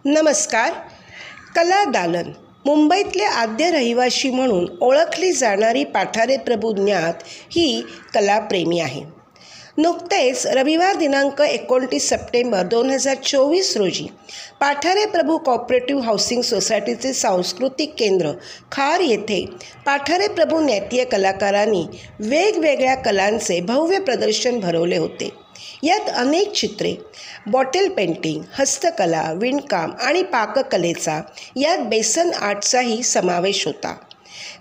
नमस्कार. कला दालन मुंबईतले आद्य रहिवाशी म्हणून ओळखली जाणारी पाठारे प्रभू ज्ञात ही कलाप्रेमी आहे. नुकतेच रविवार दिनांक 29 सप्टेंबर 2024 रोजी पाठारे प्रभू कोऑपरेटिव्ह हाऊसिंग सोसायटीचे सांस्कृतिक केंद्र खार येथे पाठारे प्रभू नाट्य कलाकारांनी वेगवेगळ्या कलांचे भव्य प्रदर्शन भरवले होते. यात अनेक चित्रे, बॉटल पेंटिंग, हस्तकला, विणकाम आणि पाककलेचा यात बेसन आर्टचाही समावेश होता.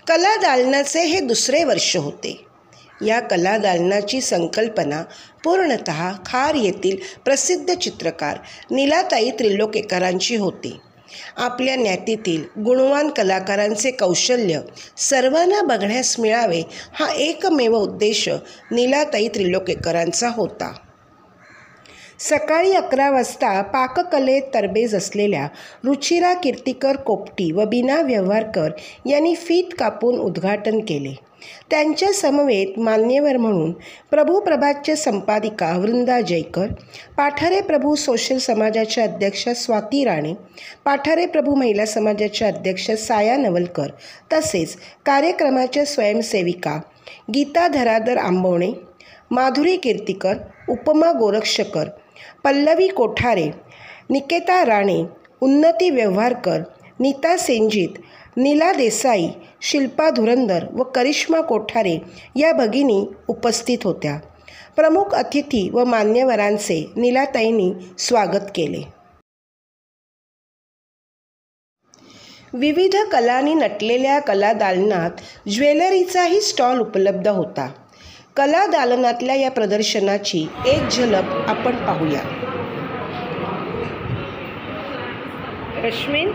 कला दालनाचे हे दुसरे वर्ष होते. या कला दालनाची संकल्पना पूर्णतः खार येथील प्रसिद्ध चित्रकार नीलाताई त्रिलोकेकरांची होती. आपल्या ज्ञातीतील गुणवान कलाकारांचे कौशल्य सर्वांना बघण्यास मिळावे हा एकमेव उद्देश नीलाताई त्रिलोकेकरांचा होता. सकाळी 11 वाजता पाककलेत तरबेज असलेल्या रुचिरा कीर्तिकर कोपटी व बीना व्यवहारकर यांनी फीत कापून उद्घाटन केले. त्यांच्या समवेत मान्यवर म्हणून प्रभू प्रभातच्या संपादिका वृंदा जयकर, पाठारे प्रभू सोशल समाजाच्या अध्यक्षा स्वाती राणे, पाठारे प्रभू महिला समाजाच्या अध्यक्षा साया नवलकर तसेच कार्यक्रमाच्या स्वयंसेविका गीता धराधर आंबवणे, माधुरी कीर्तिकर, उपमा गोरक्षकर, पल्लवी कोठारे, निकेता राणे, उन्नती व्यवहारकर, नीता सेंजित, नीला देसाई, शिल्पा धुरंदर व करिश्मा कोठारे या भगिनी उपस्थित होत्या. प्रमुख अतिथी व मान्यवरांचे नीलाताईंनी स्वागत केले. विविध कलांनी नटलेल्या कला दालनात ज्वेलरीचाही स्टॉल उपलब्ध होता. कला दालनातल्या या प्रदर्शनाची एक झलक आपण पाहूया. रश्मीन,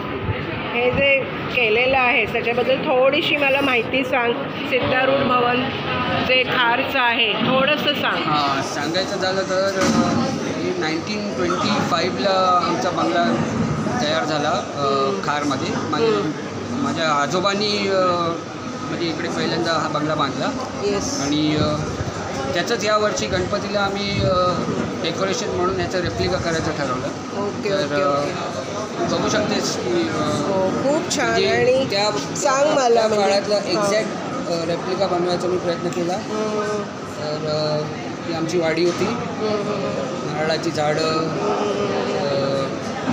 हे जे केलेलं आहे त्याच्याबद्दल थोडीशी मला माहिती सांग. सिद्धारूढ भवन जे खारचं आहे थोडंसं सांग. सांगायचं झालं तर 1925ला आमचा बंगला तयार झाला खारमध्ये. माझ्या आजोबांनी म्हणजे इकडे पहिल्यांदा हा बंगला बांधला. आणि त्याचंच यावर्षी गणपतीला आम्ही डेकोरेशन म्हणून याचं रेप्लिका करायचं ठरवलं. तर बघू शकतेस की खूप छान. आणि त्या सांग मला काळातला एक्झॅक्ट रेप्लिका बनवायचा मी प्रयत्न केला. तर ती आमची वाडी होती. नारळाची झाडं,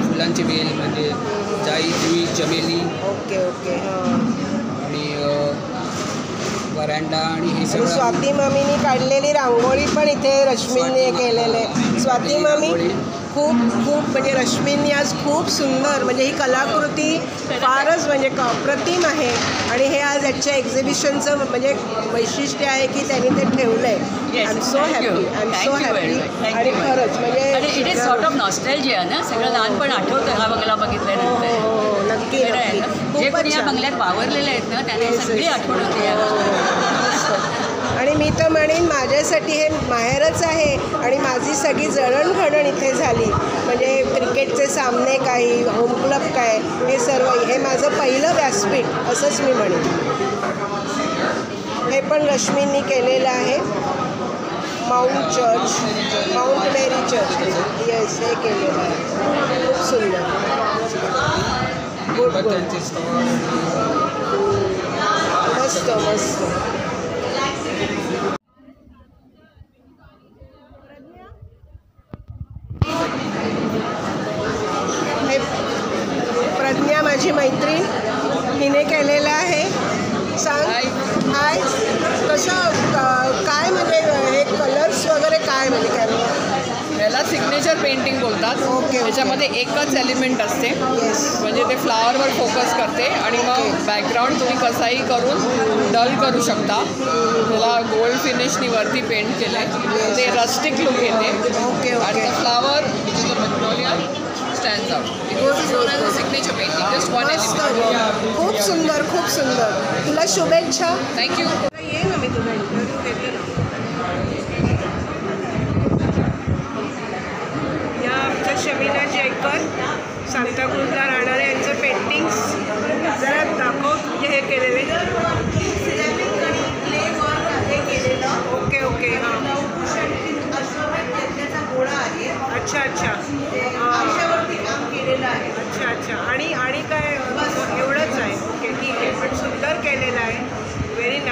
फुलांची वेल म्हणजे जाई, जुई, चमेली, आणि वरांडा आणि हे सगळं. स्वाती मामीनी काढलेली रांगोळी पण इथे रश्मीने केलेले. स्वाती मामी खूप म्हणजे रश्मींनी आज खूप सुंदर म्हणजे ही कलाकृती फारच म्हणजे अप्रतिम आहे. आणि हे आज याच्या एक्झिबिशनचं म्हणजे वैशिष्ट्य आहे की त्यांनी ते ठेवलं आहे. I am so happy. आणि खरंच म्हणजे it is sort of nostalgia ना. सगळं लहानपण आठवतं हा बंगला बघितल्यानंतर. नक्की. जे कोणी या बंगल्यात वावरलेले आहेत ना त्यांना सगळी आठवण होते. आणि मी तर म्हणेन माझ्यासाठी हे माहेरच आहे. आणि माझी सगळी जडणघडण इथे झाली म्हणजे क्रिकेटचे सामने काही, होम क्लब काय, हे सर्व हे माझं पहिलं व्यासपीठ असंच मी म्हणेन. हे पण रश्मींनी केलेलं आहे. माउंट चर्च, माउंट मेरी चर्च. येस, हे केलेलं आहे. खूप सुंदर. गुड. मस्त मस्त. प्रज्ञा माझी मैत्रीण, हिने केलेलं आहे. सांग. हाय. कसं काय म्हणजे हे कलर्स वगैरे काय म्हणजे काय याला सिग्नेचर पेंटिंग बोलतात. त्याच्यामध्ये एकच एलिमेंट असते. म्हणजे ते फ्लावरवर फोकस करते आणि मग बॅकग्राऊंड तुम्ही कसाही करून डल करू शकता. त्याला गोल्ड फिनिशनी वरती पेंट केलं आहे. ते रस्टिक लुक येते. आणि ते flower stands out. Signature painting just one element. खूप सुंदर, खूप सुंदर. तुला शुभेच्छा. थँक्यू. ये ना, मी तुला इंटरव्ह्यू घेते ना. या आमच्या शमीना जयकर, सांताक्रूजला राहणारे यांचं पेंटिंग्स जरा दाखव. हे केलेले ओके. हां. अच्छा. आयुष्यावरती काम केलेलं आहे. अच्छा.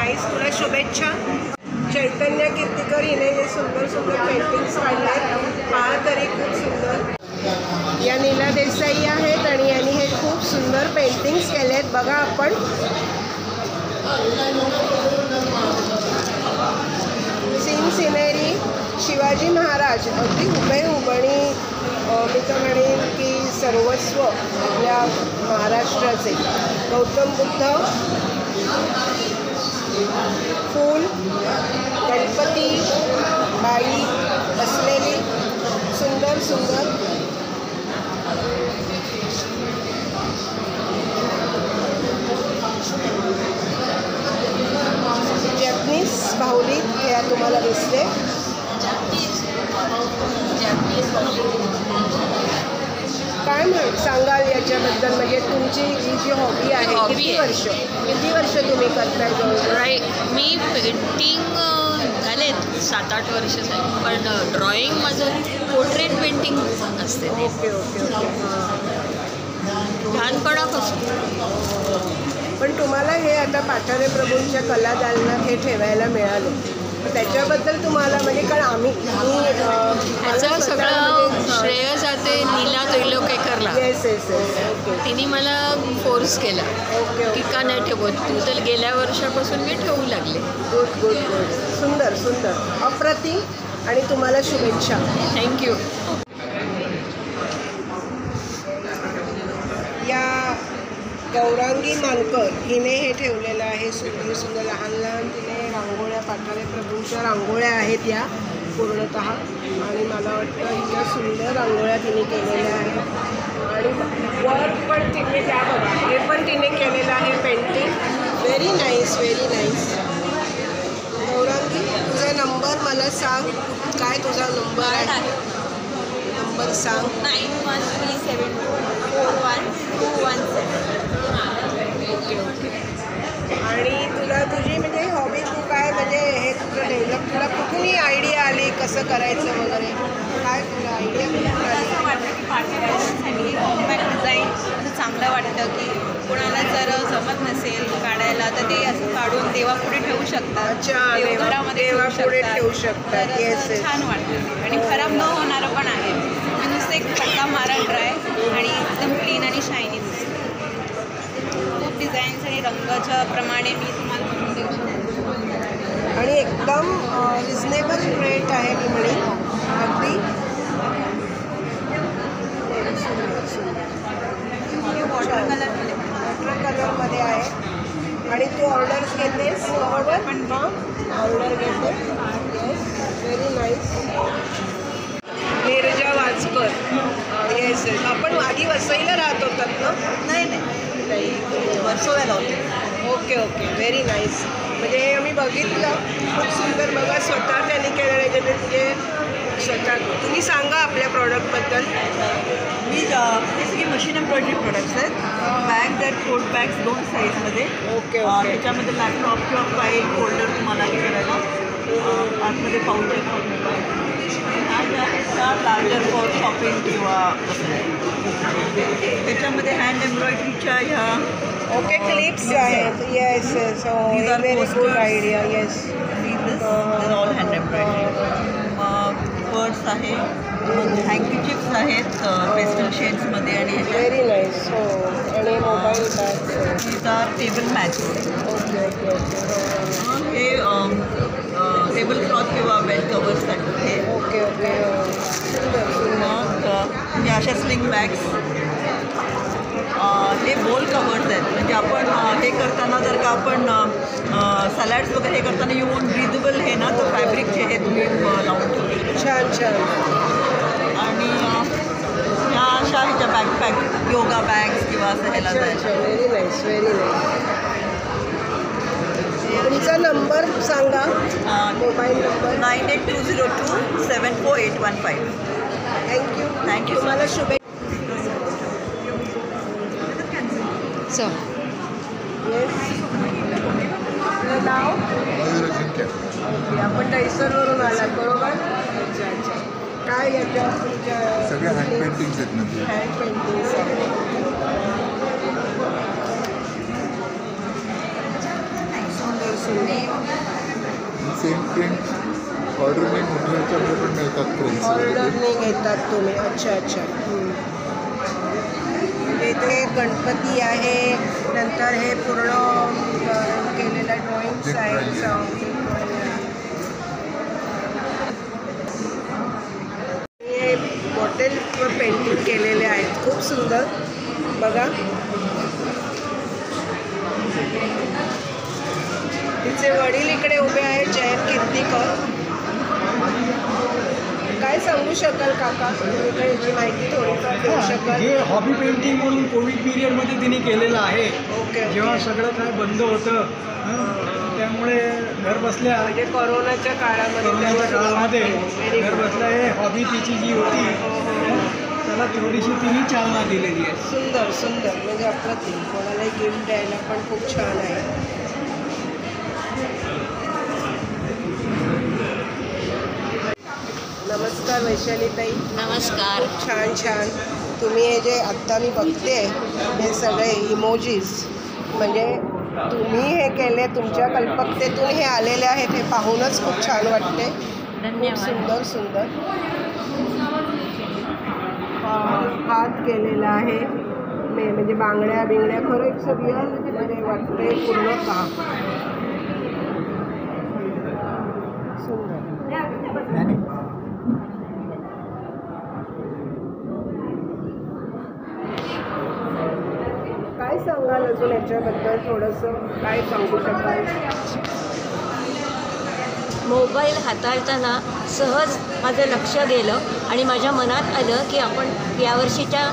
नाईस. तुला शुभेच्छा. चैतन्य कीर्तिकर हिने जे सुंदर सुंदर पेंटिंग्स काढले पहा तरी खूप सुंदर. या नीला देसाई आहेत आणि यांनी हे खूप सुंदर पेंटिंग्स केले आहेत. बघा आपण सीन सिनेरी शिवाजी महाराज अगदी हुबेहूब आणि मी तर म्हणेन की सर्वस्व आपल्या महाराष्ट्राचे. गौतम बुद्ध, फूल, गणपती, बाई बसलेली, सुंदर सुंदर. जॅपनीज बाहुली या तुम्हाला दिसते. काय सांगाल याच्याबद्दल, म्हणजे तुमची ही जी हॉबी आहे किती वर्ष तुम्ही करताय जवळ? मी पेंटिंग झालेत 7-8 वर्ष झाली, पण ड्रॉइंग माझं पोर्ट्रेट पेंटिंग असते. Okay okay okay. लहानपणापासून. पण तुम्हाला हे आता पाठारे प्रभूंच्या कला दालनात हे ठेवायला मिळालं, त्याच्याबद्दल तुम्हाला म्हणजे कारण आम्ही ह्याचं सगळं श्रेय जाते नीला त्रैलोकेकरला. Yes yes yes. ओके तिने मला फोर्स केला ओके की का नाही ठेवत तू, तर गेल्या वर्षापासून मी ठेवू लागले. Good good good. सुंदर सुंदर अप्रतिम. आणि तुम्हाला शुभेच्छा. थँक्यू. या गौरांगी मानकर हिने हे ठेवलेलं आहे सुंदर सुंदर लहान लहान. तिने रांगोळ्या पाठारे प्रभूंच्या रांगोळ्या आहेत या पूर्णतः, आणि मला वाटतं इतक्या सुंदर रांगोळ्या तिने केलेल्या आहेत. आणि वर्क पण तिने त्या बघा हे पण तिने केलेलं आहे painting. Very nice very nice. Gaurangi तुझा नंबर मला सांग. काय तुझा नंबर आहे? नंबर सांग. 91374117. Okay okay. आणि तुला तुझी म्हणजे हॉबी तू काय म्हणजे हे तुझं डेव्हलप तुला कुठूनही आयडिया आली कसं करायचं वगैरे? काय तुला आयडिया कुठून आली? असं वाटतं की पार्टीसाठी कॉम्पॅक्ट डिझाईन असं चांगलं वाटतं की कोणाला जर जमत नसेल काढायला तर ते असं काढून देवापुढे ठेवू शकतात. अच्छा, देवघरामध्ये देवापुढे ठेवू शकतात. तर येस असं येस. छान वाटतं आणि खराब न होणारं पण आहे. मी नुसते एक फटका मारा ड्राय आणि एकदम क्लीन आणि शायनी दिसते. खूप डिझाईन्स आणि रंगाच्या प्रमाणे मी तुम्हाला बनवून देऊ शकते. आणि एकदम रिजनेबल रेट आहे मी म्हणेन अगदी. वॉटर कलरमध्ये वॉटर कलरमध्ये आहे. आणि तू ऑर्डर्स घेतेस बरोबर? पण ऑर्डर घेते. Yes very nice. Neerja Wajkar. Yes yes. आपण आधी वसईला राहत होतात ना? नाही वर्सोव्याला होते. Okay okay. Very nice. म्हणजे आम्ही बघितलं खूप सुंदर. बघा स्वतः त्यांनी केलेलं आहे म्हणजे स्वतः. तुम्ही सांगा आपल्या प्रॉडक्टबद्दल. मी हे सगळे मशीन एम्ब्रॉयडरी प्रोडक्ट्स आहेत. बॅग्स आहेत, टोट बॅग्स 2 साईजमध्ये. Okay okay. त्याच्यामध्ये लॅपटॉप किंवा फाईल फोल्डर तुम्हाला हे करायला आतमध्ये पाऊच आहेत. ह्या ज्या आहेत त्या लार्जर फॉर शॉपिंग किंवा त्याच्यामध्ये हँड एम्ब्रॉयडरीच्या ह्या ओके क्लिप्स आहेत. Yes yes. These are very good posters. Idea. Yes. All hand embroidery. मग पर्स आहे, मग हँकीचिप्स आहेत पेस्टल शेड्समध्ये आणि ह्याच्या व्हेरी नाईस. हो. आणि mobile bag. these are table mats. Okay okay okay. हे टेबल क्लॉथ किंवा बेड कवर्ससाठी हे. Okay okay. सुंदर सुंदर. मग हे अशा स्लिंग बॅग्स. हे बोल कवर्स आहेत. म्हणजे आपण हे करताना जर का आपण सॅलॅड्स वगैरे हे करताना यू वोंट ब्रिदेबल हे ना तर फॅब्रिकचे हे तुम्ही लावून ठेवू शकता. छान छान. आणि ह्या अशा ह्याच्या बॅकपॅक योगा बॅग्स किंवा असं ह्याला अच्छा जायचं. अच्छा. Very nice very nice. तुमचा नंबर सांगा. Mobile number. 9820274815. थँक्यू. थँक्यू. तुम्हाला शुभेच्छा. चल. येस. आपलं नाव? ओके. आपण दहिसरवरून आलात बरोबर? अच्छा अच्छा. काय याच्या तुमच्या सगळ्या हँड पेंटिंग्स आहेत ना ते. हँड पेंटिंग्स आहेत. सुंदर सुंदर. ह्याच्यामध्ये पण मिळतात ऑर्डरने घेतात तुम्ही. अच्छा अच्छा. इथे गणपती आहे, नंतर हे पूर्ण केलेलं ड्रॉइंग्स आहेत. हे बॉटलवर पेंटिंग केलेले आहेत, खूप सुंदर. बघा तिचे वडील इकडे उभे आहेत, जयंत कीर्तीकर. काय सांगू शकाल काका, तुम्ही काय याची माहिती थोडीफार देऊ शकाल? हे हॉबी पेंटिंग म्हणून कोविड पिरियडमध्ये तिने केलेलं आहे. ओके. जेव्हा सगळं काय बंद होतं त्यामुळे घर बसल्या म्हणजे कोरोनाच्या काळामध्ये घर बसल्या हे हॉबी तिची जी होती त्याला थोडीशी तिने चालना दिलेली आहे. सुंदर सुंदर. म्हणजे अप्रतिम. कोणालाही गिफ्ट द्यायला पण खूप छान आहे. नमस्कार वैशालीताई. नमस्कार. खूप छान छान. तुम्ही हे जे आत्ता मी बघते हे सगळे इमोजीज, म्हणजे तुम्ही हे केले, तुमच्या कल्पकतेतून हे आलेले आहेत, हे पाहूनच खूप छान वाटते. खूप सुंदर सुंदर. हात केलेला आहे, म्हणजे बांगड्या बिंगड्या, खरं एक रिअल वाटते पूर्ण काम. सुंदर. काय सांगाल अजून याच्याबद्दल, थोडंसं काय सांगू शकाल? मोबाईल हाताळताना सहज माझं लक्ष गेलं आणि माझ्या मनात आलं की आपण यावर्षीच्या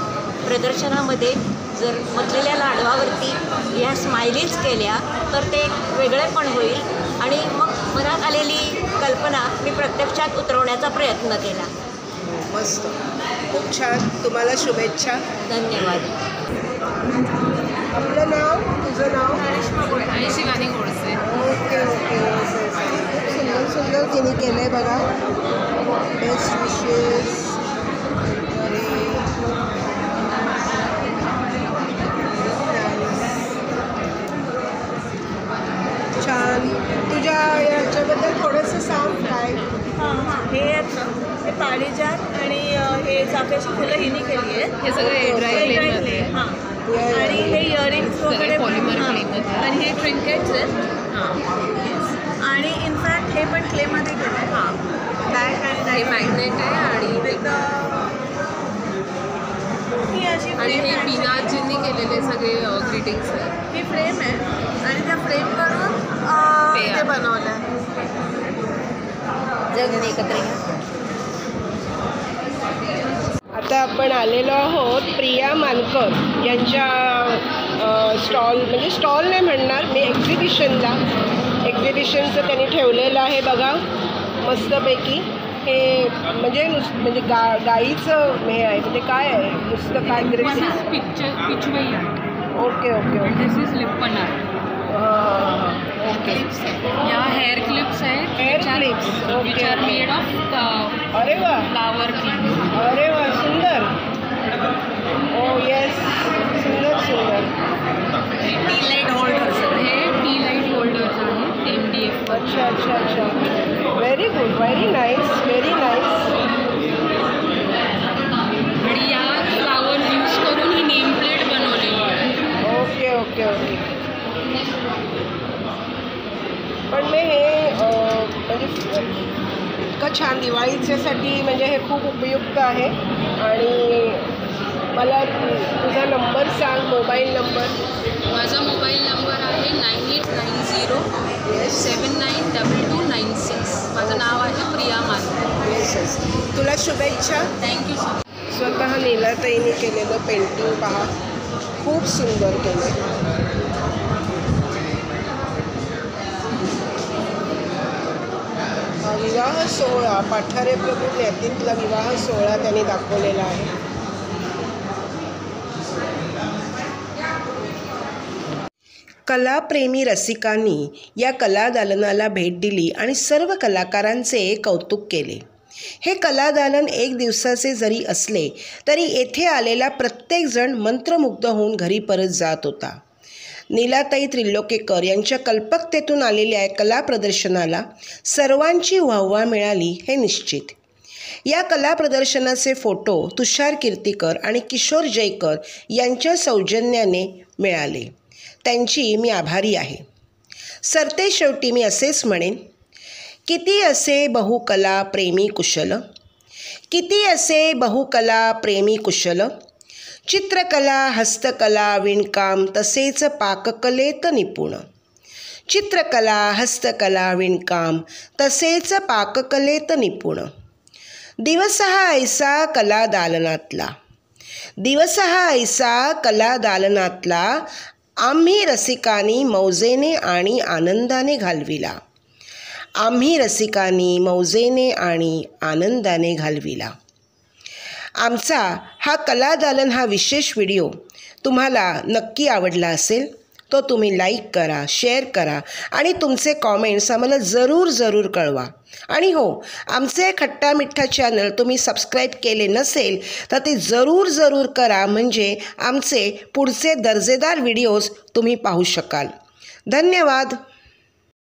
प्रदर्शनामध्ये जर मथलेल्या लाडवावरती या स्माइलीज केल्या तर ते वेगळे पण होईल. आणि मग मनात आलेली कल्पना मी प्रत्यक्षात उतरवण्याचा प्रयत्न केला. मस्त. खूप छान. तुम्हाला शुभेच्छा. धन्यवाद. आपलं नाव? तुझं नाव? आणि शिवानी गोडसे. Okay okay. खूप सुंदर सुंदर तिने केलं आहे बघा. बेस्ट विशेस. छान. तुझ्या याच्याबद्दल थोडंसं सांग. काय? हे पारिजात आणि हे चाफ्याची फुलं हिने केली आहे. हे सगळं ड्राय क्ले. हां. आणि हे इयरिंग्स वगैरे पॉलिमर हां. क्लेमध्ये. आणि हे ट्रिंकेट्स आहेत. हां. आणि इनफॅक्ट हे पण क्लेमध्ये केलं आहे. हां. बॅग आणि हे मॅग्नेट आहे आणि ही अशी आणि फ्रेम हे आहे. बिनाजींनी केलेले सगळे ग्रीटिंग्स आहेत. ही फ्रेम आहे आणि त्या फ्रेम करून ते बनवलं आहे. जगणे एकत्र. आता आपण आलेलो आहोत प्रिया मानकर यांच्या स्टॉल, म्हणजे स्टॉल नाही म्हणणार मी, एक्झिबिशनला. एक्झिबिशनचं त्यांनी ठेवलेलं आहे बघा मस्तपैकी. हे म्हणजे गाईचं हे आहे, म्हणजे काय आहे नुसतं काय तरी. पिचवई आहे. Okay okay okay. This is Lippan आहे. ओके. या हेअर क्लिप्स आहेत. Hair clips. Which are made of अरे वा. Flower clip. अरे वा, सुंदर. ओ येस, सुंदर सुंदर. T light holders. हे टी लाईट होल्डर्स आहेत MDF. अच्छा अच्छा अच्छा. Very good, very nice, very nice. आणि या फ्लावर यूज करून ही नेम प्लेट बनवलेली आहे. Okay okay okay. पण मी हे म्हणजे इतकं छान दिवाळीच्यासाठी म्हणजे हे खूप उपयुक्त आहे. आणि मला तुझा नंबर सांग, मोबाईल नंबर. माझा मोबाईल नंबर आहे 9890 792296. माझं नाव आहे प्रिया मानकर. Yes yes. तुला शुभेच्छा. Thank you so much. स्वतः नीलाताईने केलेलं पेंटिंग पहा, खूप सुंदर केलं. विवाह सोहळा, पाठारे प्रभू नेतीतला विवाह सोहळा त्यांनी दाखवलेला आहे. कलाप्रेमी रसिकांनी या कलादालनाला भेट दिली आणि सर्व कलाकारांचे कौतुक केले. हे कलादालन 1 दिवसाचे जरी असले तरी येथे आलेला प्रत्येकजण मंत्रमुग्ध होऊन घरी परत जात होता. नीलाताई त्रिलोकेकर यांच्या कल्पकतेतून आलेल्या या कला प्रदर्शनाला सर्वांची वाहवा मिळाली हे निश्चित. या कला प्रदर्शनाचे फोटो तुषार कीर्तीकर आणि किशोर जयकर यांच्या सौजन्याने मिळाले. त्यांची मी आभारी आहे. सरते शेवटी मी असेच म्हणेन, किती असे बहुकला प्रेमी कुशल, किती असे बहुकला प्रेमी कुशल, चित्रकला हस्तकला विणकाम तसेच पाककलेत निपुण, चित्रकला हस्तकला विणकाम तसेच पाककलेत निपुण. दिवस हा ऐसा कला दालनातला, दिवस हा ऐसा कला दालनातला, आम्ही रसिकांनी मौजेने आणि आनंदाने घालविला, आम्ही रसिकांनी मौजेने आणि आनंदाने घालविला. आमचा हा कला दालन हा विशेष व्हिडिओ तुम्हाला नक्की आवडला असेल तो तुम्ही लाईक करा, शेअर करा आणि तुमचे कॉमेंट्स आम्हाला जरूर कळवा. आणि हो, आमचे खट्टा मिठ्ठा चॅनल तुम्ही सबस्क्राईब केले नसेल तर ते जरूर करा, म्हणजे आमचे पुढचे दर्जेदार व्हिडिओज तुम्ही पाहू शकाल. धन्यवाद.